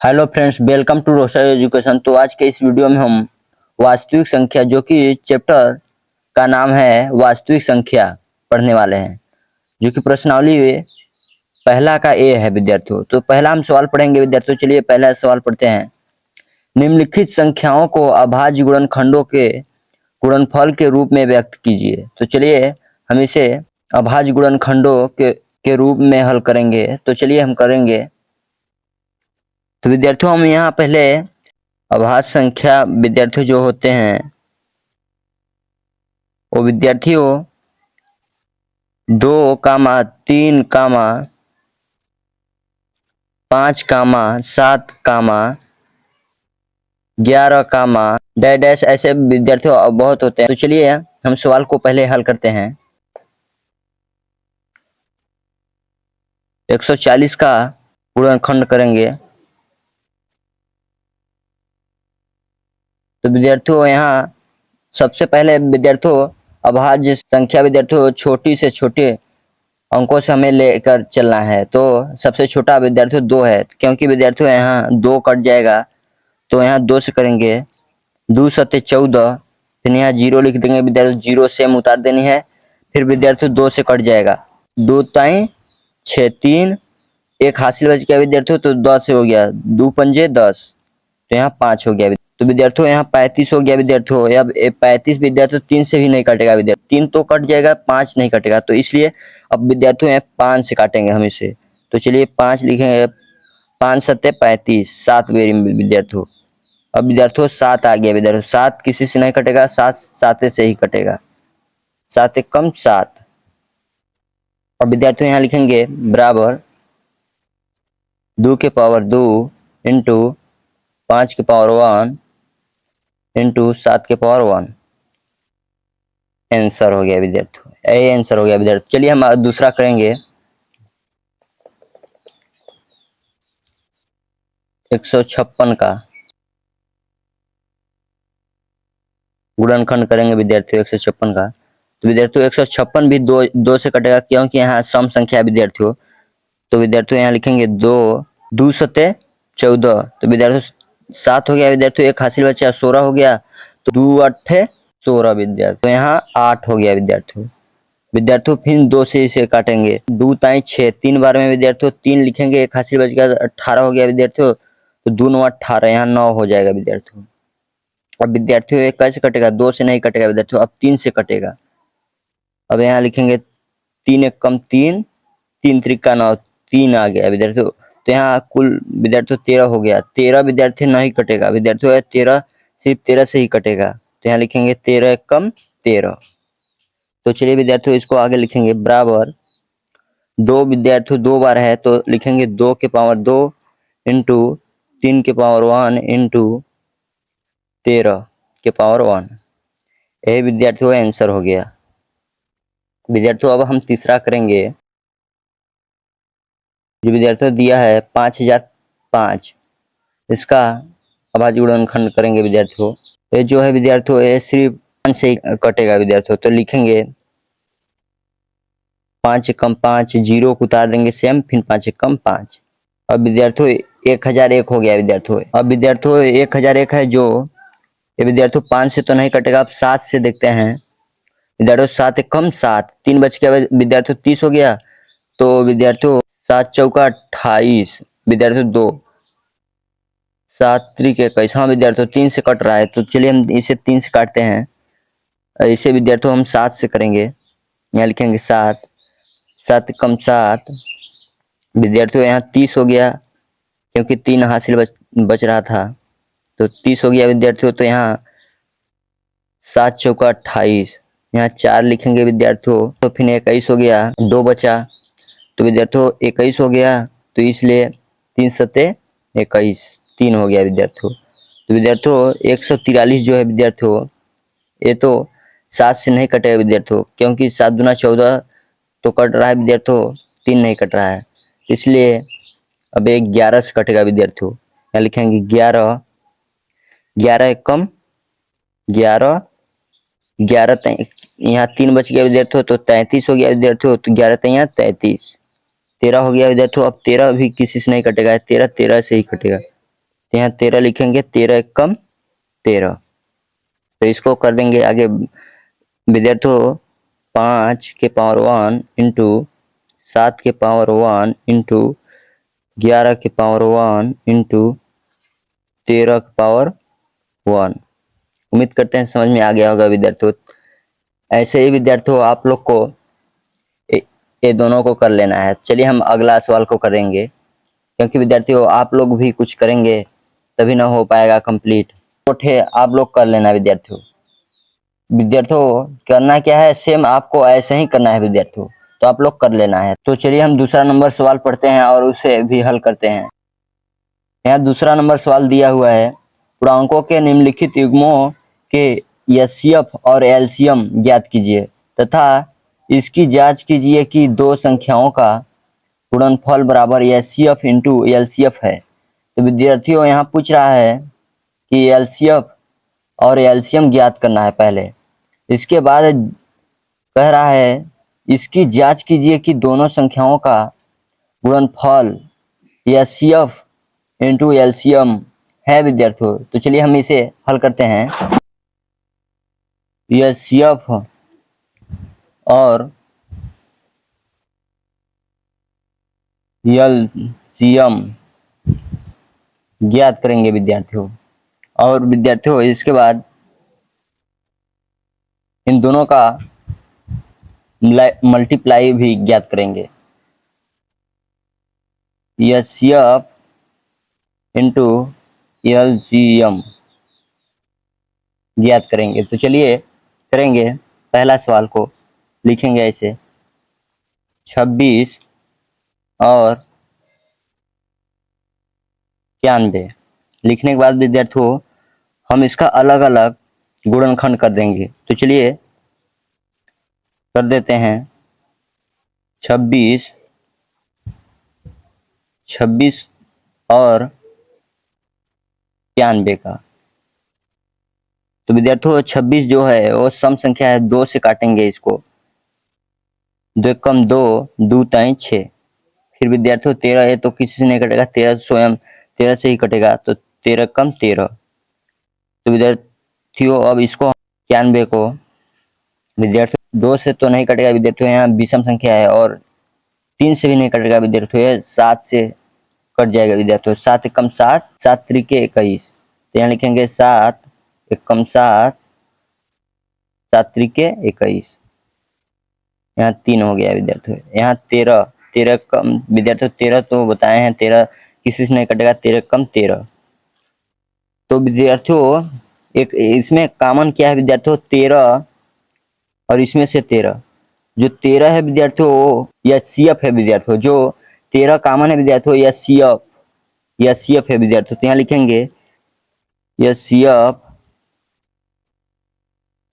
Hello friends, welcome to roster education. तो आज के इस वीडियो में हम वास्तविक संख्या, जो कि चैप्टर का नाम है वास्तविक संख्या, पढ़ने वाले हैं, जो कि प्रश्नावली में पहला का ए है विद्यार्थियों। तो पहला हम सवाल पढ़ेंगे विद्यार्थियों। चलिए पहला सवाल पढ़ते हैं। निम्नलिखित संख्याओं को अभाज्य गुणनखंडों के गुणनफल के रूप में व्यक्त कीजिए। तो चलिए हम इसे अभाज्य गुणनखंडों के रूप में हल करेंगे। तो चलिए हम करेंगे। तो विद्यार्थियों हम यहाँ पहले अभाज्य संख्या विद्यार्थियों जो होते हैं वो विद्यार्थियों 2, 3, 5, 7, 11, डैश ऐसे विद्यार्थियों बहुत होते हैं। तो चलिए हम सवाल को पहले हल करते हैं। 140 का गुणनखंड करेंगे। तो विद्यार्थियों यहाँ सबसे पहले विद्यार्थियों अभाज्य संख्या विद्यार्थियों छोटी से छोटे अंकों से हमें लेकर चलना है। तो सबसे छोटा विद्यार्थियों 2 है, क्योंकि विद्यार्थियों यहाँ 2 कट जाएगा तो यहाँ 2 से करेंगे। 2 सत्ते 14, फिर यहाँ 0 लिख देंगे विद्यार्थियों, 0 सेम उतार देनी है। फिर विद्यार्थियों 2 से कट जाएगा, 2 ताई 6, 3, एक हासिल बच गया विद्यार्थियों, तो 10 से हो गया, 2 पंजे 10, तो यहाँ 5 हो गया। तो विद्यार्थियों यहाँ 35 हो गया विद्यार्थियों। अब 35 विद्यार्थियों 3 से भी नहीं कटेगा विद्यार्थियों, 3 तो कट जाएगा, 5 नहीं कटेगा, तो इसलिए अब विद्यार्थियों यहाँ 5 से काटेंगे हम इसे। तो चलिए 5 लिखेंगे, 5 सत्ते 35, 7 बेरी में विद्यार्थियों। अब विद्यार्थियों 7 आ गया विद्यार्थियों, 7 किसी से नहीं कटेगा, 7 साते से ही कटेगा, 7 एक कम 7। अब विद्यार्थियों यहाँ लिखेंगे बराबर 2 के पावर 2 इंटू 5 के पावर 1 इंटू 7 के पावर 1। आंसर हो गया विद्यार्थियों, ए आंसर हो गया विद्यार्थियों। चलिए हम दूसरा करेंगे। 156 का गुणनखंड करेंगे विद्यार्थियों 156 का। तो विद्यार्थियों 156 भी 2 से कटेगा, क्योंकि यहाँ सम संख्या है विद्यार्थियों। तो विद्यार्थियों यहाँ लिखेंगे 2, 2 सत्ते 14, तो विद्यार्थियों 7 हो गया विद्यार्थियों, एक हासिल बचा 16 हो गया, तो 2 अट्ठे 16 विद्यार्थियों, तो यहाँ 8 हो गया विद्यार्थियों फिर 2 से इसे काटेंगे। 2 ताई 6, 3 बार में विद्यार्थियों 3 लिखेंगे, एक हासिल बच गया, 18 हो गया विद्यार्थियों, तो 2 9 18, यहाँ 9 हो जाएगा विद्यार्थियों। अब विद्यार्थियों एक कैसे कटेगा, 2 से नहीं कटेगा विद्यार्थियों, अब 3 से कटेगा। अब यहाँ लिखेंगे 3 एक कम 3, 3 त्रिका 9, 3 आ गया विद्यार्थियों। तो यहाँ कुल विद्यार्थियों 13 हो गया, 13 विद्यार्थी नहीं कटेगा विद्यार्थियों, 13 सिर्फ 13 से ही कटेगा। तो यहाँ लिखेंगे 13 एक कम 13। तो चलिए विद्यार्थियों इसको आगे लिखेंगे बराबर 2 विद्यार्थियों 2 बार है, तो लिखेंगे 2 के पावर 2 इंटू 3 के पावर 1 इंटू 13 के पावर 1। यही विद्यार्थियों आंसर हो गया विद्यार्थियों। अब हम तीसरा करेंगे। जो विद्यार्थियों दिया है 5005, इसका अभाज्य गुणनखंड करेंगे विद्यार्थियों। ये जो है विद्यार्थियों ये सिर्फ 5 से कटेगा विद्यार्थियों। तो लिखेंगे 5 एकम 5, 0 को उतार देंगे सेम, फिर 5 एकम 5। अब विद्यार्थियों 1001 हो गया विद्यार्थियों। अब विद्यार्थियों 1001 है, जो ये विद्यार्थियों 5 से तो नहीं कटेगा, अब 7 से देखते हैं विद्यार्थियों। 7 एकम 7, 3 बच गया विद्यार्थियों, 30 हो गया। तो विद्यार्थियों 7 चौका 28 विद्यार्थियों, 2 7 त्रिक 21, हाँ विद्यार्थियों 3 से कट रहा है, तो चलिए हम इसे 3 से काटते हैं। इसे विद्यार्थियों हम 7 से करेंगे। यहाँ लिखेंगे 7, 7 कम 7 विद्यार्थियों, यहाँ 30 हो गया, क्योंकि 3 हासिल बच रहा था, तो 30 हो गया विद्यार्थियों। तो यहाँ 7 चौका 28, यहाँ 4 लिखेंगे विद्यार्थियों, तो फिर 21 हो गया, 2 बचा, तो विद्यार्थियों 21 हो गया, तो इसलिए 3 सत्ते 21, 3 हो गया विद्यार्थियों। तो विद्यार्थियों 143 जो है विद्यार्थियों, ये तो 7 से नहीं कटेगा विद्यार्थियों, क्योंकि 7 दूना 14 तो कट रहा है विद्यार्थियों, 3 नहीं कट रहा है, इसलिए अब एक 11 से कटेगा विद्यार्थियों। यहाँ लिखेंगे 11, 11 एक कम 11, 11 यहाँ 3 बच गया विद्यार्थियों, तो 33 हो गया विद्यार्थियों। तो 11 यहाँ 33, 13 हो गया विद्यार्थियों। अब 13 भी किसी से नहीं कटेगा, 13 13 से ही कटेगा, तो यहाँ 13 लिखेंगे, 13 एक कम 13। तो इसको कर देंगे आगे विद्यार्थियों 5 के पावर 1 इंटू 7 के पावर 1 इंटू 11 के पावर 1 इंटू 13 के पावर 1। उम्मीद करते हैं समझ में आ गया होगा विद्यार्थियों। ऐसे ही विद्यार्थियों आप लोग को ये दोनों को कर लेना है। चलिए हम अगला सवाल को करेंगे, क्योंकि विद्यार्थियों आप लोग भी कुछ करेंगे तभी ना हो पाएगा कंप्लीट। तो आप लोग कर लेना विद्यार्थियों। विद्यार्थियों करना क्या है, सेम आपको ऐसे ही करना है विद्यार्थियों, तो आप लोग कर लेना है। तो चलिए हम दूसरा नंबर सवाल पढ़ते हैं और उसे भी हल करते हैं। यहाँ दूसरा नंबर सवाल दिया हुआ है, पूर्णांकों के निम्नलिखित युग्मों के एचसीएफ और एलसीएम ज्ञात कीजिए तथा इसकी जांच कीजिए कि दो संख्याओं का गुणनफल बराबर एचसीएफ इंटू एलसीएफ है। तो विद्यार्थियों यहाँ पूछ रहा है कि एलसीएफ और एलसीएम ज्ञात करना है पहले, इसके बाद कह रहा है इसकी जांच कीजिए कि दोनों संख्याओं का गुणनफल एचसीएफ इंटू एलसीएम है विद्यार्थियों। तो चलिए हम इसे हल करते हैं। एचसीएफ और एलसीएम ज्ञात करेंगे विद्यार्थियों, और विद्यार्थियों इसके बाद इन दोनों का मल्टीप्लाई भी ज्ञात करेंगे। एचसीएफ इंटू एलसीएम ज्ञात करेंगे। तो चलिए करेंगे। पहला सवाल को लिखेंगे ऐसे 26 और 91। लिखने के बाद विद्यार्थियों हम इसका अलग अलग गुणनखंड कर देंगे। तो चलिए कर देते हैं 26 और 91 का। तो विद्यार्थियों 26 जो है वो सम संख्या है, 2 से काटेंगे इसको, 2 कम 2, 2 ताई 6। फिर विद्यार्थियों 13 है तो किसी से नहीं कटेगा, 13 स्वयं 13 से ही कटेगा, तो 13 कम 13। तो विद्यार्थियों अब इसको 91 को विद्यार्थियों 2 से तो नहीं कटेगा विद्यार्थियों, यहाँ विषम संख्या है, और 3 से भी नहीं कटेगा विद्यार्थियों, 7 से कट जाएगा विद्यार्थियों। 7 कम 7, 7 त्रिके 21। तो यहाँ लिखेंगे 7 एक कम 7, 7 त्रिके 21। यहाँ 3 हो गया विद्यार्थियों। यहाँ 13, 13 कम विद्यार्थियों 13 तो बताए हैं, 13 किसी से नहीं कटेगा, 13 कम 13। तो विद्यार्थियों एक इसमें कॉमन क्या है विद्यार्थियों, 13 और इसमें से 13, जो 13 है विद्यार्थियों वो एचसीएफ है विद्यार्थियों, जो 13 कॉमन है विद्यार्थियों एचसीएफ है विद्यार्थियों। तो यहाँ लिखेंगे एचसीएफ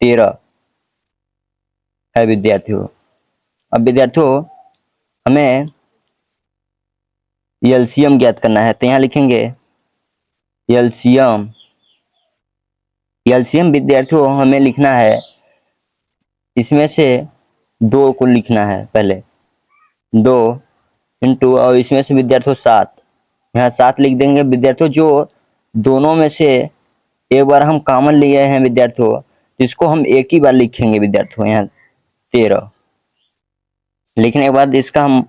13 है विद्यार्थियों। अब विद्यार्थियों हमें एलसीएम ज्ञात करना है, तो यहाँ लिखेंगे एलसीएम विद्यार्थियों हमें लिखना है, इसमें से 2 को लिखना है पहले, 2 इंटू और इसमें से विद्यार्थियों 7, यहाँ 7 लिख देंगे विद्यार्थियों। जो दोनों में से एक बार हम कॉमन लिए हैं विद्यार्थियों, इसको हम एक ही बार लिखेंगे विद्यार्थियों। यहाँ 13 लिखने के बाद इसका हम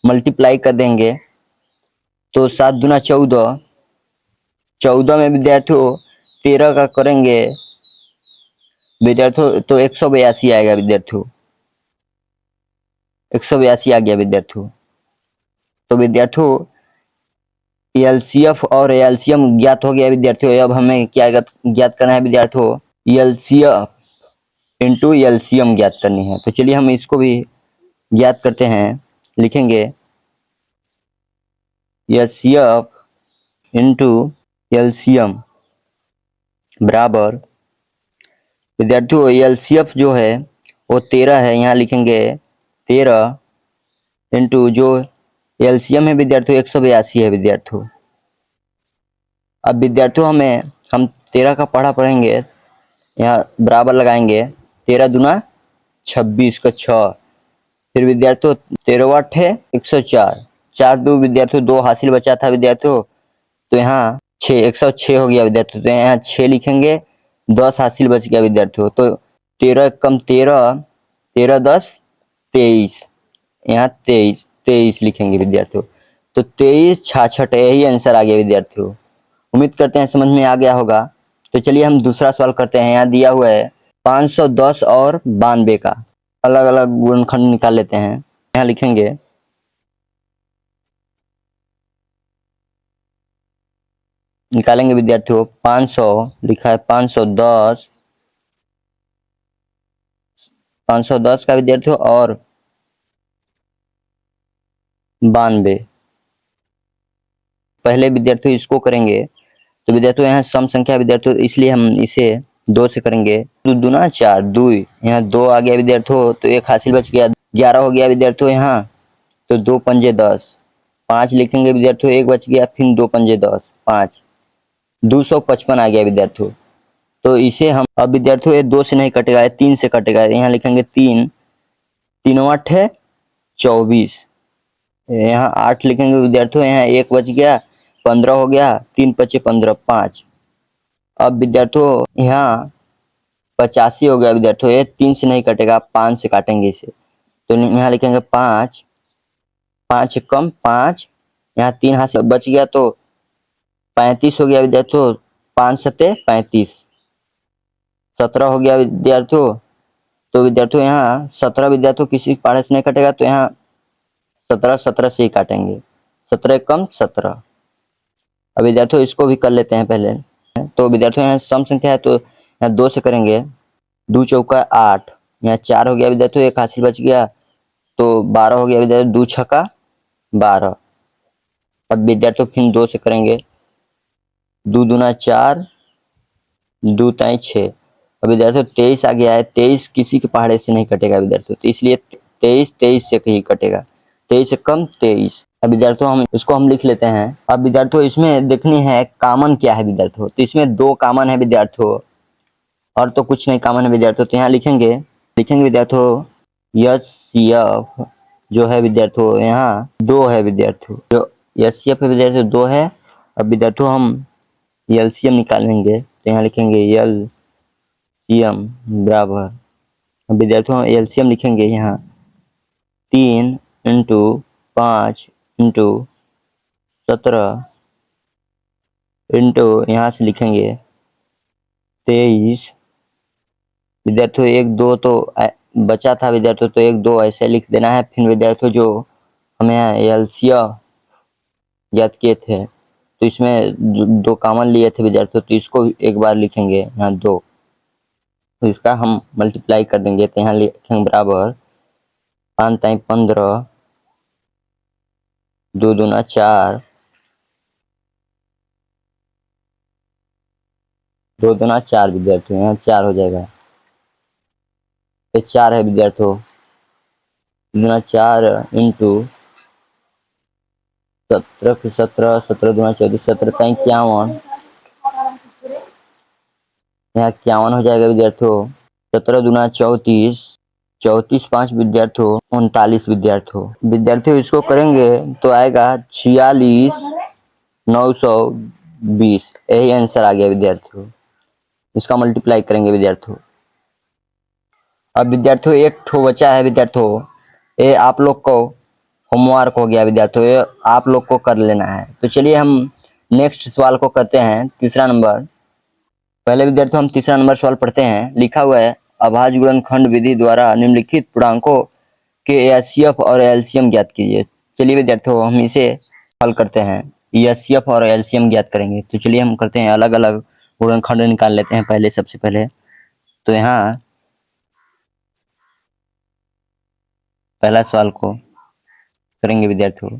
मल्टीप्लाई कर देंगे, तो 7 दूना 14, 14 में विद्यार्थियों 13 का करेंगे विद्यार्थियों तो 182 आएगा विद्यार्थियों, 182 आ गया विद्यार्थियों। तो विद्यार्थियों एलसीएफ और एलसीएम ज्ञात हो गया विद्यार्थियों। अब हमें क्या ज्ञात करना है विद्यार्थियों, एलसीएफ इंटू एलसीएम ज्ञात करनी है। तो चलिए हम इसको भी ज्ञात करते हैं। लिखेंगे एलसीएफ इंटू एलसीएम बराबर विद्यार्थियों एलसीएफ जो है वो 13 है, यहाँ लिखेंगे 13 इंटू जो एलसीएम है विद्यार्थियों 182 है विद्यार्थियों। अब विद्यार्थियों हम 13 का पढ़ा पढ़ेंगे, यहाँ बराबर लगाएंगे, 13 दूना 26 का 6। फिर विद्यार्थियों 13 8 है 104, 4 2 विद्यार्थियों 2 हासिल बचा था विद्यार्थियों, तो यहाँ 6 106 हो गया विद्यार्थियों। तो यहाँ 6 लिखेंगे, 10 हासिल बच गया विद्यार्थियों। तो 13 कम 13, 13 10 23, यहाँ 23 लिखेंगे विद्यार्थियों। तो 23 66 यही आंसर आ गया विद्यार्थियों। उम्मीद करते हैं समझ में आ गया होगा। तो चलिए हम दूसरा सवाल करते हैं। यहाँ दिया हुआ है 510 और 92 का अलग अलग गुणनखंड निकाल लेते हैं। यहाँ लिखेंगे निकालेंगे विद्यार्थियों। 500 लिखा है, 510 का विद्यार्थियों और 92। पहले विद्यार्थियों इसको करेंगे। तो विद्यार्थियों यहाँ सम संख्या विद्यार्थियों, इसलिए हम इसे 2 से करेंगे। 2 दूना 4, 2 यहाँ 2 आ गया विद्यार्थियों। तो एक हासिल बच गया, 11 हो गया विद्यार्थियों यहाँ। तो 2 पंजे 10, 5 लिखेंगे विद्यार्थियों, एक बच गया, फिर 2 पंजे 10, 5, 255 आ गया विद्यार्थियों। तो इसे हम अब विद्यार्थियों ये 2 से नहीं कटेगा, ये 3 से कटेगा। यहाँ लिखेंगे 3, 3 8 है 24, यहाँ 8 लिखेंगे विद्यार्थियों, यहाँ 1 बच गया, 15 हो गया, 3 पच्चे 15, 5। अब विद्यार्थियों यहाँ 85 हो गया विद्यार्थियों। ये 3 से नहीं कटेगा, 5 से काटेंगे इसे। तो यहाँ लिखेंगे 5, 5 कम 5, यहाँ 3 हाथ से बच गया, तो 35 हो गया विद्यार्थियों। 5 सत्ते 35, 17 हो गया विद्यार्थियों। तो विद्यार्थियों यहाँ 17 विद्यार्थियों किसी पहाड़े से नहीं कटेगा, तो यहाँ 17 17 से ही काटेंगे। 17 कम 17। अब विद्यार्थियों इसको भी कर लेते हैं पहले। तो विद्यार्थियों यहाँ सम संख्या है, तो यहाँ 2 से करेंगे। 2 चौका 8, यहाँ 4 हो गया विद्यार्थियों, एक हासिल बच गया, तो 12 हो गया विद्यार्थियों। 2 छक्का 12। अब विद्यार्थियों फिर 2 से करेंगे। 2 दूना 4, 2 ताई 6। अब विद्यार्थियों 23 आ गया है। 23 किसी के पहाड़े से नहीं कटेगा विद्यार्थियों, तो इसलिए 23 से ही कटेगा। 23 से कम 23। अब विद्यार्थियों हम इसको हम लिख लेते हैं। अब विद्यार्थियों इसमें देखनी है कॉमन क्या है विद्यार्थियों। तो इसमें 2 कॉमन है विद्यार्थियों, और तो कुछ नहीं कॉमन है विद्यार्थियों। तो यहाँ लिखेंगे विद्यार्थियों एचसीएफ जो है विद्यार्थियों, यहाँ 2 है विद्यार्थियों। जो एचसीएफ है विद्यार्थियों 2 है। अब विद्यार्थियों हम एलसीएम निकालेंगे। तो यहाँ लिखेंगे एलसीएम बराबर, अब विद्यार्थियों हम एलसीएम लिखेंगे यहाँ 3 इंटू 5 इंटू 17 इंटू यहाँ से लिखेंगे 23। विद्यार्थियों 1 2 तो बचा था विद्यार्थियों, तो 1 2 ऐसे लिख देना है। फिर विद्यार्थियों जो हमें एलसीएम याद किए थे, तो इसमें 2 कॉमन लिए थे विद्यार्थियों, तो इसको एक बार लिखेंगे यहाँ 2। तो इसका हम मल्टीप्लाई कर देंगे। तो यहाँ लिखेंगे बराबर 5 ताई 15, 2 दूना 4, 2 दूना 4 विद्यार्थियों, यहाँ 4 हो जाएगा। तो 4 है विद्यार्थियों, दूना 4 इंटू 17 फिर 17, 17 दूना 24, 17 ताई 51, यहाँ 51 हो जाएगा विद्यार्थियों। 17 दूना 34, 34 5 विद्यार्थियों 39 विद्यार्थियों इसको करेंगे तो आएगा 46 920। यही आंसर आ गया विद्यार्थियों। इसका मल्टीप्लाई करेंगे विद्यार्थियों। अब विद्यार्थियों एक ठो बचा है विद्यार्थियों, ये आप लोग को होमवर्क हो गया विद्यार्थियों, ये आप लोग को कर लेना है। तो चलिए हम नेक्स्ट सवाल को करते हैं, तीसरा नंबर। पहले विद्यार्थियों हम तीसरा नंबर सवाल पढ़ते हैं। लिखा हुआ है अभाज्य गुणनखंड विधि द्वारा निम्नलिखित पूर्णांकों के एचसीएफ और एलसीएम ज्ञात कीजिए। चलिए विद्यार्थियों हम इसे हल करते हैं, एचसीएफ और एलसीएम ज्ञात करेंगे। तो चलिए हम करते हैं, अलग अलग गुणनखंड निकाल लेते हैं पहले, सबसे पहले। तो यहाँ पहला सवाल को करेंगे विद्यार्थियों,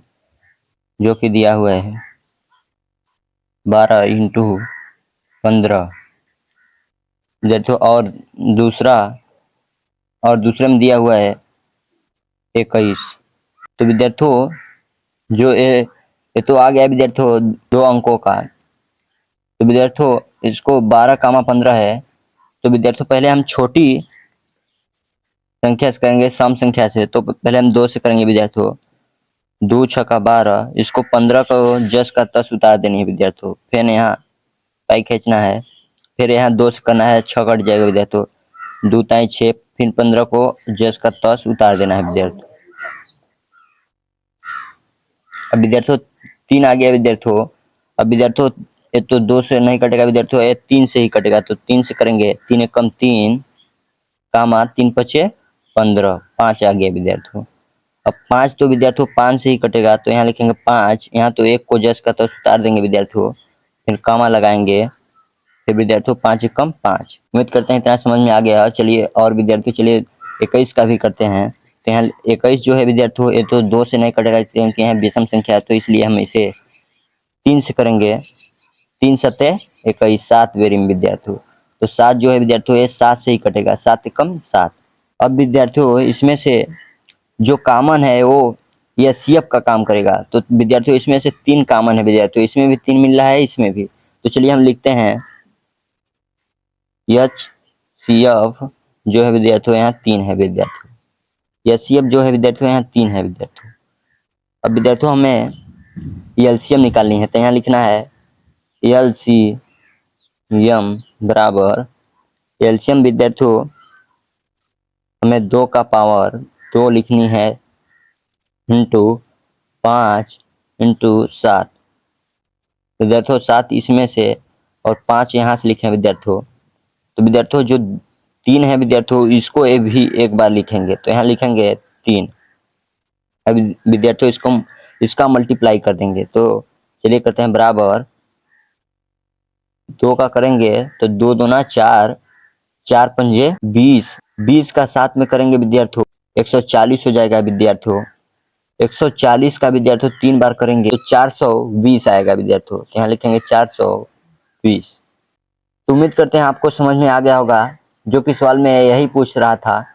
जो कि दिया हुआ है 12 इंटू 15 विद्यार्थियों, और दूसरे में दिया हुआ है 21। तो विद्यार्थियों जो ये तो आ गया विद्यार्थियों 2 अंकों का। तो विद्यार्थियों इसको 12, 15 है। तो विद्यार्थियों पहले हम छोटी संख्या से करेंगे, सम संख्या से। तो पहले हम 2 से करेंगे विद्यार्थियों। दो छक्का 12, इसको 15 को जस का तस उतार देनी है विद्यार्थियों। फिर यहाँ पाई खींचना है, फिर यहाँ 2 से करना है, 6 कट जाएगा विद्यार्थियों। 2 ताई 6, फिर 15 को जस का तस उतार देना है विद्यार्थियों। अब विद्यार्थियों 3 आ गया विद्यार्थियों। अब विद्यार्थियों ये तो 2 से नहीं कटेगा विद्यार्थियों, ये 3 से ही कटेगा। तो 3 से करेंगे, 3 एकम 3, कामा 3 पचे 15, 5 आ गया विद्यार्थियों। अब 5 तो विद्यार्थियों 5 से ही कटेगा, तो यहाँ लिखेंगे 5, यहाँ तो 1 को जस का तस उतार देंगे विद्यार्थियों, फिर कामा लगाएंगे, फिर विद्यार्थियों 5 एकम 5। उम्मीद करते हैं इतना समझ में आ गया। चलिए और विद्यार्थियों चलिए 21 का भी करते हैं। तो यहाँ 21 जो है विद्यार्थियों ये तो 2 से नहीं कटेगा क्योंकि यहाँ विषम संख्या है, तो इसलिए हम इसे 3 से करेंगे। 3 सते 21, 7 बेरी में विद्यार्थियों। तो 7 जो है विद्यार्थियों ये 7 से ही कटेगा, 7 एकम 7। अब विद्यार्थियों इसमें से जो कॉमन है वो यह सीएफ का काम करेगा। तो विद्यार्थियों इसमें से 3 कॉमन है विद्यार्थियों, इसमें भी 3 मिल रहा है, इसमें भी। तो चलिए हम लिखते हैं एच सी एफ जो है विद्यार्थियों यहाँ 3 है विद्यार्थियों। एच सी एफ जो है विद्यार्थियों यहाँ 3 है विद्यार्थियों। अब विद्यार्थियों हमें एलसीएम निकालनी है, तो यहाँ लिखना है एलसीएम बराबर एलसीएम विद्यार्थियों हमें 2 का पावर 2 लिखनी है इंटू 5 इंटू 7 विद्यार्थियों। 7 इसमें से और 5 यहाँ से लिखे विद्यार्थियों। तो विद्यार्थियों जो 3 है विद्यार्थियों इसको ये भी एक बार लिखेंगे, तो यहाँ लिखेंगे 3। अब विद्यार्थियों इसका मल्टीप्लाई कर देंगे। तो चलिए करते हैं बराबर 2 का करेंगे तो 2 दूना 4, 4 पंजे 20, 20 का 7 में करेंगे विद्यार्थियों 140 हो जाएगा विद्यार्थियों। 140 का विद्यार्थियों 3 बार करेंगे तो 420 आएगा विद्यार्थियों। यहाँ लिखेंगे 420। तो उम्मीद करते हैं आपको समझ में आ गया होगा, जो कि सवाल में यही पूछ रहा था।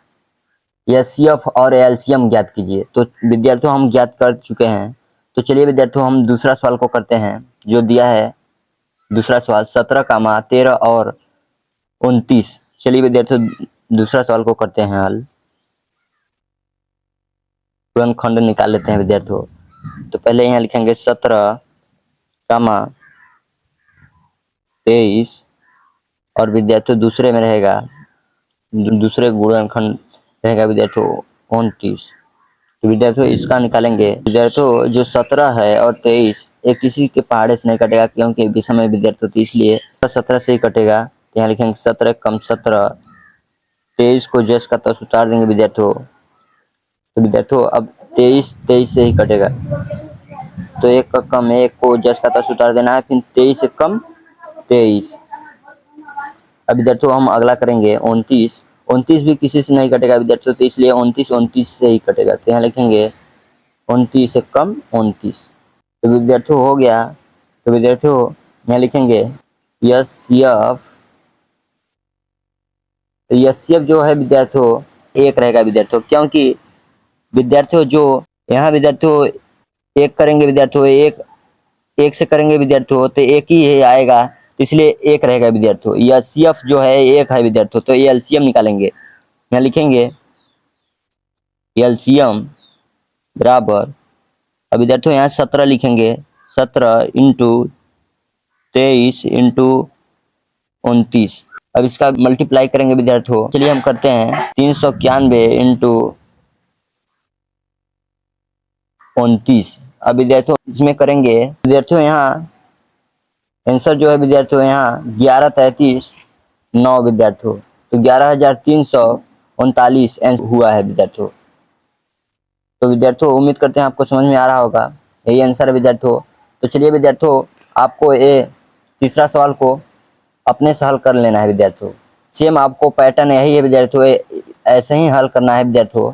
एचसीएफ और एलसीएम ज्ञात कीजिए। तो विद्यार्थियों हम ज्ञात कर चुके हैं। तो चलिए विद्यार्थियों हम दूसरा सवाल को करते हैं, जो दिया है दूसरा सवाल 17 कामा 13 और 29। चलिए विद्यार्थियों दूसरा सवाल को करते हैं हल। तुरंत खंड निकाल लेते हैं विद्यार्थियों। तो पहले यहाँ लिखेंगे 17 कामा 23 और विद्यार्थियों दूसरे में रहेगा, दूसरे गुणनखंड रहेगा विद्यार्थियों 29। तो विद्यार्थियों इसका निकालेंगे। विद्यार्थियों जो 17 है और 23 एक किसी के पहाड़े से नहीं कटेगा क्योंकि विषम है विद्यार्थियों, तो इसलिए 17 से ही कटेगा। यहाँ लिखेंगे 17 कम 17, 23 को जस का तस उतार देंगे विद्यार्थियों। तो विद्यार्थियों अब 23 से ही कटेगा, तो 1 का कम 1 को जस का तस उतार देना है, फिर 23 से कम 23। अब विद्यार्थियों हम अगला करेंगे 29। 29 भी किसी से नहीं कटेगा विद्यार्थियों, तो इसलिए 29 से ही कटेगा। तो यहाँ लिखेंगे 29 से कम 29। तो विद्यार्थियों हो गया। तो विद्यार्थियों यहाँ लिखेंगे एचसीएफ। तो एचसीएफ जो है विद्यार्थियों 1 रहेगा विद्यार्थियों, क्योंकि विद्यार्थियों जो यहाँ विद्यार्थियों 1 करेंगे विद्यार्थियों, 1 से करेंगे विद्यार्थियों तो 1 ही है आएगा, तो इसलिए 1 रहेगा विद्यार्थियों। एचसीएफ जो है 1 है विद्यार्थियों, तो ये एलसीएम निकालेंगे। यहाँ लिखेंगे एलसीएम बराबर, अब विद्यार्थियों यहाँ 17 लिखेंगे, 17 इंटू 23 इंटू 29। अब इसका मल्टीप्लाई करेंगे विद्यार्थियों। चलिए हम करते हैं 391 इंटू 29। अब विद्यार्थियों इसमें करेंगे विद्यार्थियों यहाँ आंसर जो है विद्यार्थियों यहाँ 1133 विद्यार्थियों, तो 11,339 आंसर हुआ है विद्यार्थियों। तो विद्यार्थियों उम्मीद करते हैं आपको समझ में आ रहा होगा, यही आंसर है विद्यार्थियों। तो चलिए विद्यार्थियों आपको ये तीसरा सवाल को अपने से हल कर लेना है विद्यार्थियों। सेम आपको पैटर्न यही है विद्यार्थियों, ऐसे ही हल करना है विद्यार्थियों।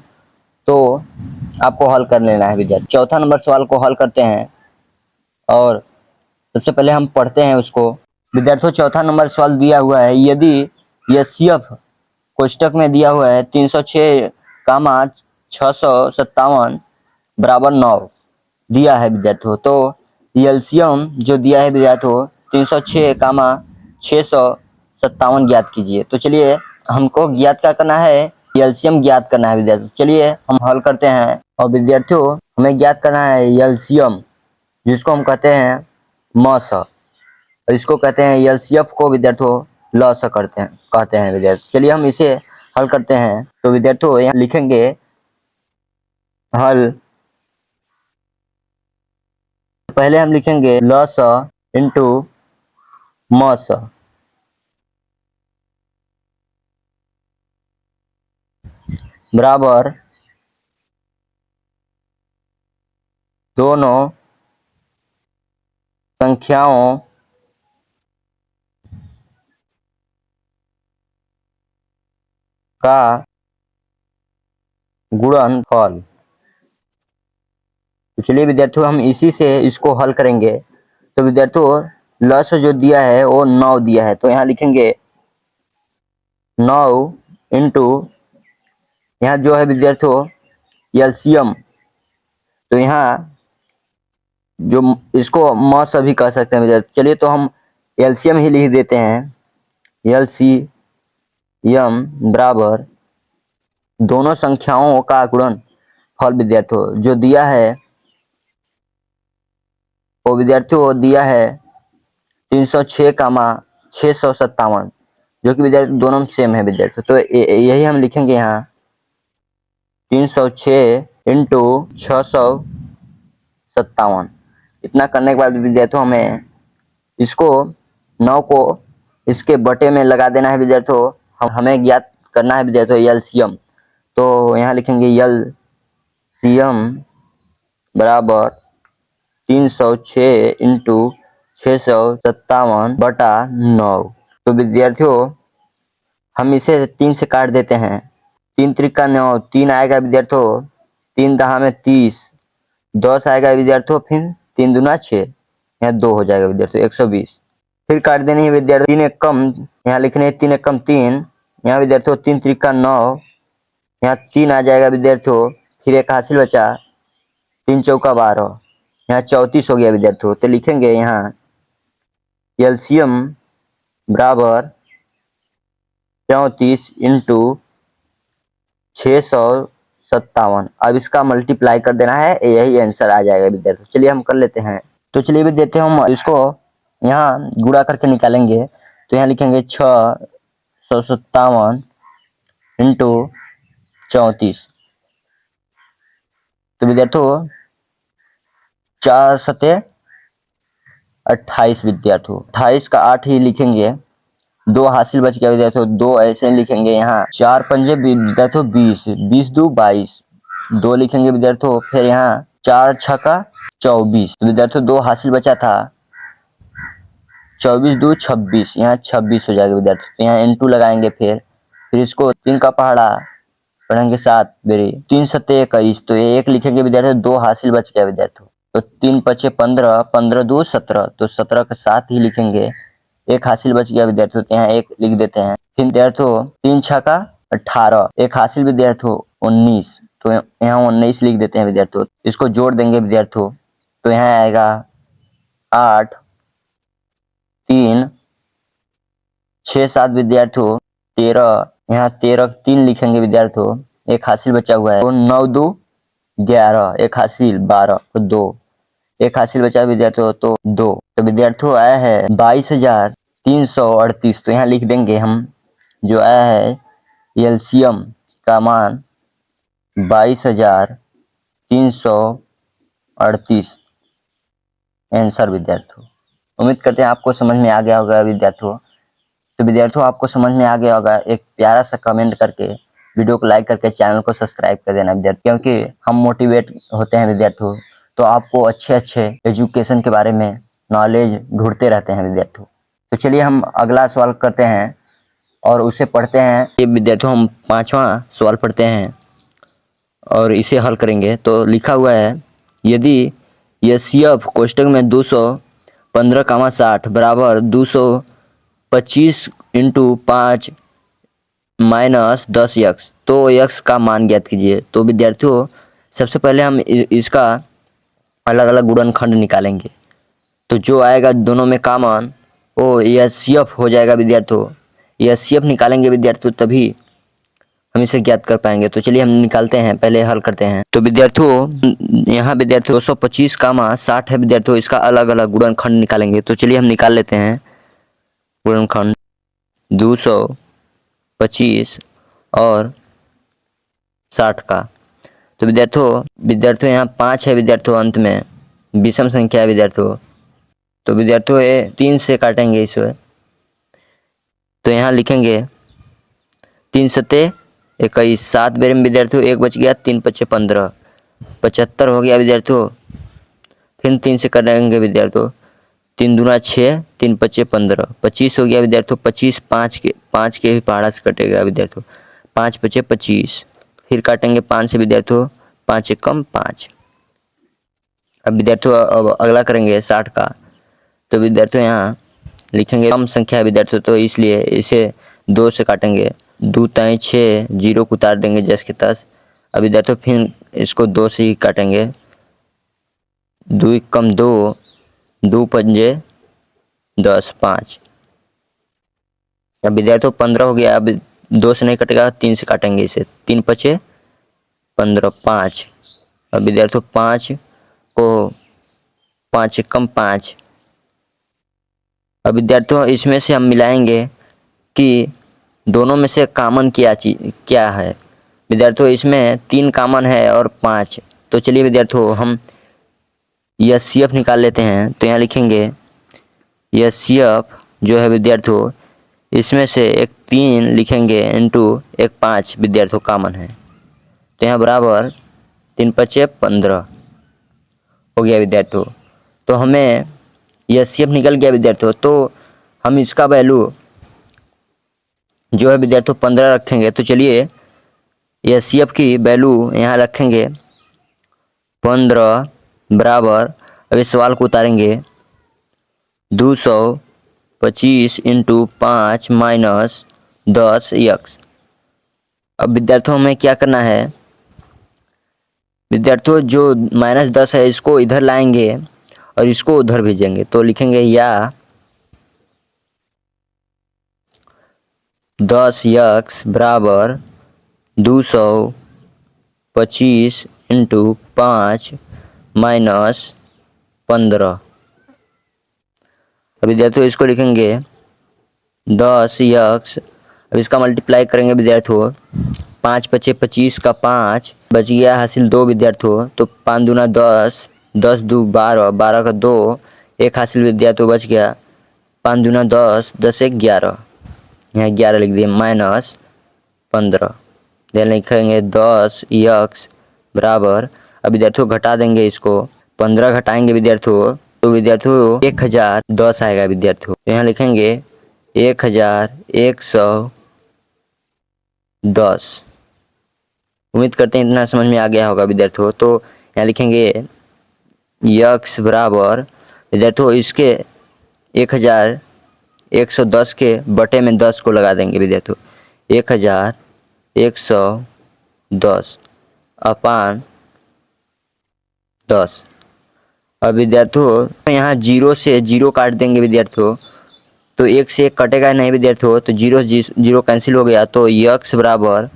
तो आपको हल कर लेना है विद्यार्थी। चौथा नंबर सवाल को हल करते हैं और सबसे पहले हम पढ़ते हैं उसको। विद्यार्थियों चौथा नंबर सवाल दिया हुआ है, यदि एचसीएफ कोष्टक में दिया हुआ है 306 कामा 657 बराबर 9 दिया है विद्यार्थियों। तो एलसीएम जो दिया है विद्यार्थियों 306 कामा 657 ज्ञात कीजिए। तो चलिए हमको ज्ञात क्या करना है, एलसीएम ज्ञात करना है विद्यार्थियों। चलिए हम हल करते हैं। और विद्यार्थियों हमें ज्ञात करना है एलसीएम, जिसको हम कहते हैं मस, और इसको कहते हैं एलसीएफ को विद्यार्थियों लस कहते हैं विद्यार्थियों। चलिए हम इसे हल करते हैं। तो विद्यार्थियों यहाँ लिखेंगे हल। पहले हम लिखेंगे लस इंटू मस बराबर दोनों संख्याओं का गुणनफल। तो चलिए विद्यार्थियों हम इसी से इसको हल करेंगे। तो विद्यार्थियों लस जो दिया है वो 9 दिया है, तो यहाँ लिखेंगे 9 इंटू, यहाँ जो है विद्यार्थियों एलसीएम, तो यहाँ जो इसको मस भी कह सकते हैं विद्यार्थियों। चलिए तो हम एलसीएम ही लिख देते हैं, एलसीएम बराबर दोनों संख्याओं का गुणनफल। विद्यार्थियों जो दिया है वो विद्यार्थियों दिया है 306 कामा 657, जो कि विद्यार्थी दोनों सेम है विद्यार्थियों। तो यही हम लिखेंगे यहाँ 306 इंटू 657। इतना करने के बाद विद्यार्थियों हमें इसको 9 को इसके बटे में लगा देना है विद्यार्थियों। हमें ज्ञात करना है विद्यार्थियों एलसीएम। तो यहाँ लिखेंगे एलसीएम बराबर 306 इंटू 657 बटा 9। तो विद्यार्थियों हम इसे 3 से काट देते हैं। 3 त्रिका 9, 3 आएगा विद्यार्थियों, 3 दहा में 30, 10 आएगा विद्यार्थियों, फिर 3 दूना 6, यहाँ 2 हो जाएगा विद्यार्थियों 120। फिर काट देनी है विद्यार्थियों 3 एकम, यहाँ लिखने है 3 एकम 3, यहाँ विद्यार्थियों 3 त्रिका 9, यहाँ 3 आ जाएगा विद्यार्थियों, फिर एक हासिल बचा, 3 चौका 12, यहाँ 34 हो गया विद्यार्थियों। तो लिखेंगे यहाँ एलसीएम बराबर 34 इंटू 657। अब इसका मल्टीप्लाई कर देना है, यही आंसर आ जाएगा विद्यार्थियों। चलिए हम कर लेते हैं। तो चलिए विद्यार्थियों हम इसको यहाँ गुणा करके निकालेंगे। तो यहाँ लिखेंगे 657 इंटू 34। तो विद्यार्थियों 4 सते 28 विद्यार्थियों, 28 का 8 ही लिखेंगे, 2 हासिल बच गया विद्यार्थियों, 2 ऐसे लिखेंगे। यहाँ 4 पंजे विद्यार्थियों 20, 20 दू 22, 2 लिखेंगे विद्यार्थियों। फिर यहाँ 4 छक्का 24, विद्यार्थियों 2 हासिल बचा था, 24 दू 26, यहाँ 26 हो जाएगा विद्यार्थियों। तो यहाँ N2 लगाएंगे, फिर इसको 3 का पहाड़ा पढ़ेंगे 7 बेरी, 3 सत्ते 21, तो ये 1 लिखेंगे विद्यार्थियों, 2 हासिल बच गया विद्यार्थियों। तो 3 पचे 15, 15 दू 17, तो 17 का 7 ही लिखेंगे, 1 हासिल बच गया विद्यार्थियों, तो यहाँ 1 लिख देते हैं। फिर विद्यार्थियों 3 छक्का 18, 1 हासिल विद्यार्थियों 19, तो यहाँ 19 लिख देते हैं विद्यार्थियों। इसको जोड़ देंगे विद्यार्थियों, तो यहाँ आएगा 8 3 6 7 विद्यार्थियों 13, यहाँ 13 3 लिखेंगे विद्यार्थियों, 1 हासिल बचा हुआ है, तो 9 दू 11, 1 हासिल 12, तो 2, 1 हासिल बचा विद्यार्थियों, तो 2। तो विद्यार्थियों आया है 22,338। तो यहाँ लिख देंगे हम, जो आया है एलसीएम का मान 22,338 आंसर विद्यार्थियों। उम्मीद करते हैं आपको समझ में आ गया होगा विद्यार्थियों। तो विद्यार्थियों आपको समझ में आ गया होगा, एक प्यारा सा कमेंट करके, वीडियो को लाइक करके चैनल को सब्सक्राइब कर देना विद्यार्थियों, क्योंकि हम मोटिवेट होते हैं विद्यार्थियों, तो आपको अच्छे अच्छे एजुकेशन के बारे में नॉलेज ढूंढते रहते हैं विद्यार्थियों। तो चलिए हम अगला सवाल करते हैं और उसे पढ़ते हैं। ये विद्यार्थियों हम 5वां सवाल पढ़ते हैं और इसे हल करेंगे। तो लिखा हुआ है, यदि एचसीएफ कोष्टक में 215,60 बराबर 225 इंटू 5 माइनस 10x, तो x का मान ज्ञात कीजिए। तो विद्यार्थियों सबसे पहले हम इसका अलग अलग गुणनखंड निकालेंगे। तो जो आएगा दोनों में कॉमन वो एचसीएफ हो जाएगा विद्यार्थियों। एचसीएफ निकालेंगे विद्यार्थियों तभी हम इसे ज्ञात कर पाएंगे। तो चलिए हम निकालते हैं, पहले हल करते हैं। तो विद्यार्थियों यहाँ विद्यार्थियों 225 कामा 60 है विद्यार्थियों, इसका अलग अलग गुणनखंड निकालेंगे। तो चलिए हम निकाल लेते हैं गुणनखंड 225 और 60 का। तो विद्यार्थियों यहाँ 5 है विद्यार्थियों, अंत में विषम संख्या है विद्यार्थियों। तो विद्यार्थियों ये 3 से काटेंगे इसे, तो यहाँ लिखेंगे 3 सत्ते 21, 7 बेर में विद्यार्थियों 1 बच गया, 3 पच्चे 15, 75 हो गया विद्यार्थियों। फिर 3 से करेंगे विद्यार्थियों, 3 दूना 6, 3 पच्चे 15, 25 हो गया विद्यार्थियों। 25 5 के भी पहाड़ा से कटेगा विद्यार्थियों, 5 पच्चे 25। फिर काटेंगे 5 से विद्यार्थियों, 5 एकम 5। अब विद्यार्थियों अब अगला करेंगे 60 का। तो विद्यार्थियों यहाँ लिखेंगे कम संख्या है विद्यार्थियों, तो इसलिए इसे 2 से काटेंगे। 2 ताई 6, 0 को उतार देंगे जस के तस। अब विद्यार्थियों फिर इसको 2 से ही काटेंगे। 2 कम 2, 2 पंजे 10, 5। अब विद्यार्थियों 15 हो गया। अब 2 से नहीं कटेगा, 3 से काटेंगे इसे। 3 पचे 15, 5। अब विद्यार्थियों 5 को 5 कम 5। अब विद्यार्थियों इसमें से हम मिलाएंगे कि दोनों में से कॉमन क्या है। विद्यार्थियों इसमें 3 कॉमन है और 5। तो चलिए विद्यार्थियों हम एचसीएफ निकाल लेते हैं। तो यहाँ लिखेंगे एचसीएफ जो है विद्यार्थियों, इसमें से एक 3 लिखेंगे इंटू एक 5 विद्यार्थियों कॉमन है। तो यहाँ बराबर 3 पच्चे 15 हो गया विद्यार्थियों। तो हमें एचसीएफ निकल गया विद्यार्थियों। तो हम इसका वैल्यू जो है विद्यार्थियों 15 रखेंगे। तो चलिए एचसीएफ की वैल्यू यहाँ रखेंगे 15 बराबर, अब इस सवाल को उतारेंगे, 225 इंटू 5 माइनस 10 x। अब विद्यार्थियों हमें क्या करना है, विद्यार्थियों जो -10 है इसको इधर लाएंगे और इसको उधर भेजेंगे। तो लिखेंगे या 10x बराबर 225 इंटू 5 माइनस 15। अब विद्यार्थियों इसको लिखेंगे 10x, अब इसका मल्टीप्लाई करेंगे विद्यार्थियों, 5 पच्चे 25 का 5 बच गया हासिल 2 विद्यार्थियों। तो 5 दूना 10, 10 दू 12, 12 का 2, 1 हासिल विद्यार्थियों बच गया। 5 दूना 10, 10 एक 11, यहाँ 11 लिख दिए माइनस 15। देन लिखेंगे 10x बराबर, अब विद्यार्थियों घटा देंगे इसको, 15 घटाएंगे विद्यार्थियों, तो विद्यार्थियों 1010 आएगा विद्यार्थियों। यहाँ लिखेंगे 1110। उम्मीद करते हैं इतना समझ में आ गया होगा विद्यार्थियों। तो यहाँ लिखेंगे x बराबर विद्यार्थियों, इसके 1110 के बटे में 10 को लगा देंगे विद्यार्थियों, 1110 अपान 10। अब विद्यार्थियों यहाँ 0 से 0 काट देंगे विद्यार्थियों, तो 1 से 1 कटेगा नहीं विद्यार्थियों, तो 0 0 कैंसिल हो गया। तो x बराबर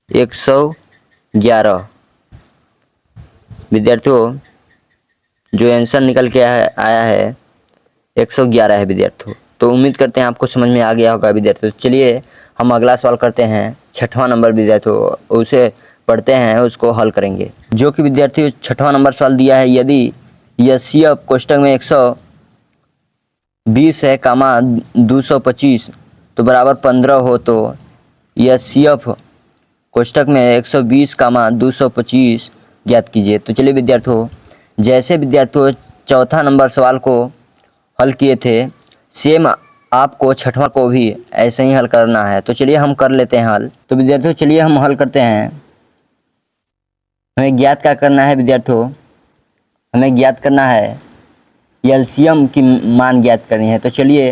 111 विद्यार्थियों, जो आंसर निकल के आया है 111 है विद्यार्थियों। तो उम्मीद करते हैं आपको समझ में आ गया होगा विद्यार्थियों। चलिए हम अगला सवाल करते हैं, 6वां नंबर विद्यार्थियों, उसे पढ़ते हैं, उसको हल करेंगे। जो कि विद्यार्थियों 6वां नंबर सवाल दिया है, यदि एचसीएफ कोष्टक में 120 है कामा 225 तो बराबर 15 हो, तो एचसीएफ कोष्टक में 120 कामा 225 ज्ञात कीजिए। तो चलिए विद्यार्थियों, जैसे विद्यार्थियों 4था नंबर सवाल को हल किए थे, सेम आपको 6वां को भी ऐसे ही हल करना है। तो चलिए हम कर लेते हैं हल। तो विद्यार्थियों चलिए हम हल करते हैं। हमें ज्ञात क्या करना है विद्यार्थियों, हमें ज्ञात करना है एलसीएम की मान ज्ञात करनी है। तो चलिए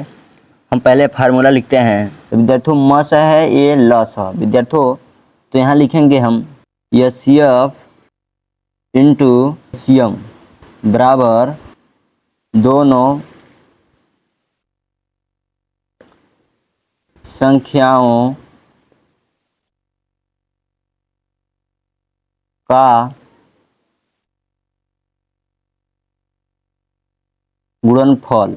हम पहले फार्मूला लिखते हैं। तो विद्यार्थियों मस है, ये लस है विद्यार्थियों, तो यहाँ लिखेंगे हम एचसीएफ इंटू एलसीएम बराबर दोनों संख्याओं का गुणनफल।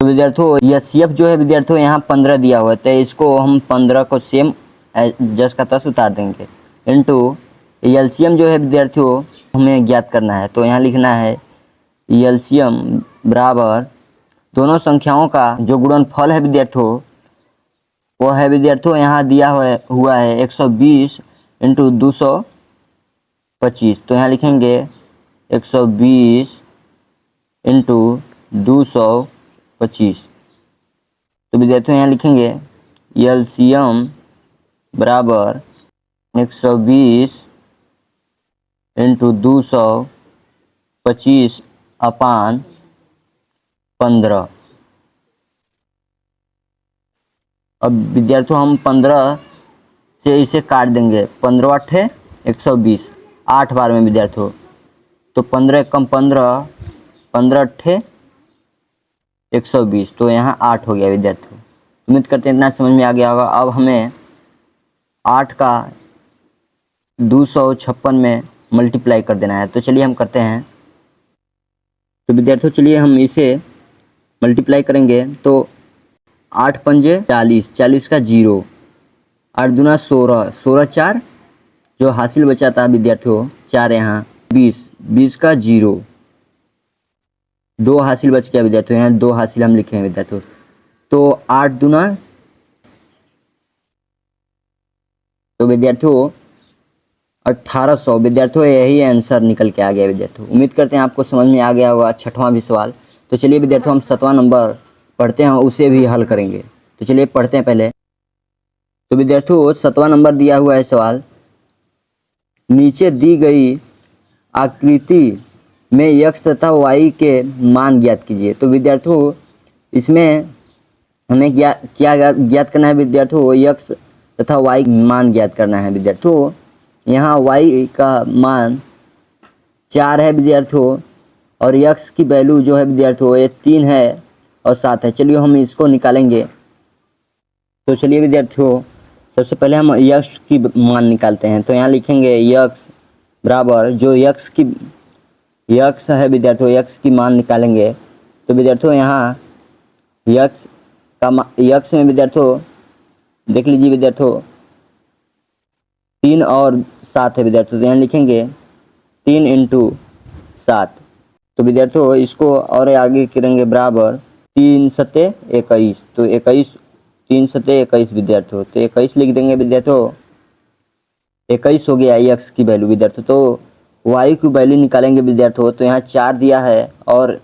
तो विद्यार्थियों एचसीएफ जो है विद्यार्थियों यहाँ 15 दिया हुआ है, तो इसको हम 15 को सेम जस का तस उतार देंगे इनटू एलसीएम जो है विद्यार्थियों हमें ज्ञात करना है। तो यहाँ लिखना है एलसीएम बराबर दोनों संख्याओं का जो गुणनफल है विद्यार्थियों वो है विद्यार्थियों यहाँ दिया हुआ है 120 इंटू 225। तो यहाँ लिखेंगे 120 इंटू 225। तो विद्यार्थियों यहाँ लिखेंगे एलसीएम बराबर 120 इंटू 225 अपान 15। अब विद्यार्थियों हम 15 से इसे काट देंगे, 15 अट्ठे 120 8 बार में विद्यार्थियों, तो 15 कम 15 15 अट्ठे 120, तो यहाँ 8 हो गया विद्यार्थियों। उम्मीद करते हैं इतना समझ में आ गया होगा। अब हमें 8 का 256 में मल्टीप्लाई कर देना है, तो चलिए हम करते हैं। तो विद्यार्थियों चलिए हम इसे मल्टीप्लाई करेंगे, तो 8 पंजे 40, 40 का 0, 8 दूना 16, 16 4 जो हासिल बचा था विद्यार्थियों 4 यहाँ 20, 20 का 0, 2 हासिल बच गया विद्यार्थियों, यहाँ 2 हासिल हम लिखे हैं विद्यार्थियों। तो 8 दूना, तो विद्यार्थियों 1800 विद्यार्थियों यही आंसर निकल के आ गया विद्यार्थियों। उम्मीद करते हैं आपको समझ में आ गया होगा 6वां भी सवाल। तो चलिए विद्यार्थियों हम 7वां नंबर पढ़ते हैं, उसे भी हल करेंगे। तो चलिए पढ़ते हैं पहले। तो विद्यार्थियों 7वां नंबर दिया हुआ है सवाल, नीचे दी गई आकृति में x तथा y के मान ज्ञात कीजिए। तो विद्यार्थियों इसमें हमें क्या ज्ञात करना है विद्यार्थियों, x तथा y मान ज्ञात करना है विद्यार्थियों। यहाँ y का मान 4 है विद्यार्थियों और x की वैल्यू जो है विद्यार्थियों ये 3 है और 7 है। चलिए हम इसको निकालेंगे। तो चलिए विद्यार्थियों सबसे पहले हम x की मान निकालते हैं। तो यहाँ लिखेंगे x बराबर जो x है विद्यार्थियों x की मान निकालेंगे। तो विद्यार्थियों यहाँ x में विद्यार्थियों देख लीजिए विद्यार्थियों 3 और 7 है विद्यार्थियों, तो यहाँ लिखेंगे 3 इंटू 7। तो विद्यार्थियों इसको और आगे करेंगे बराबर 3 सत्ते 21, तो 21 3 सत्ते 21 विद्यार्थियों, तो 21 लिख देंगे विद्यार्थियों। 21 हो गया x की वैल्यू विद्यार्थियों। तो y की वैल्यू निकालेंगे विद्यार्थियों, तो यहाँ 4 दिया है और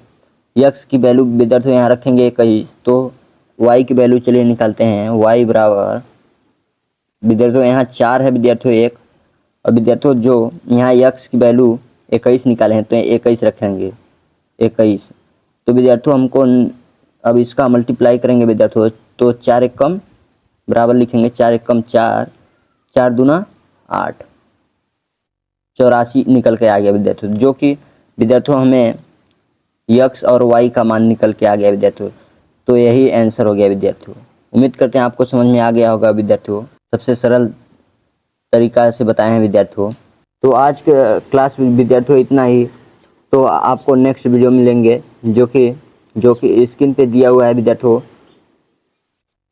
x की वैल्यू विद्यार्थियों यहाँ रखेंगे 21। तो y की वैल्यू चलिए निकालते हैं। y बराबर विद्यार्थियों यहाँ 4 है विद्यार्थियों 1, और विद्यार्थियों जो यहाँ x की वैल्यू 21 निकाले हैं तो 21 रखेंगे 21। तो विद्यार्थियों हमको अब इसका मल्टीप्लाई करेंगे विद्यार्थियों, तो 4 एक कम बराबर लिखेंगे 4 एक कम 4, 4 दूना 8, 84 निकल के आ गया विद्यार्थियों, जो कि विद्यार्थियों हमें x और y का मान निकल के आ गया विद्यार्थियों। तो यही आंसर हो गया विद्यार्थियों। उम्मीद करते हैं आपको समझ में आ गया होगा विद्यार्थियों। सबसे सरल तरीका से बताए हैं विद्यार्थियों। तो आज के क्लास में विद्यार्थियों इतना ही। तो आपको नेक्स्ट वीडियो मिलेंगे जो कि स्क्रीन पे दिया हुआ है विद्यार्थियों,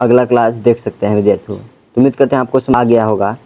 अगला क्लास देख सकते हैं विद्यार्थियों। तो उम्मीद करते हैं आपको समझ आ गया होगा।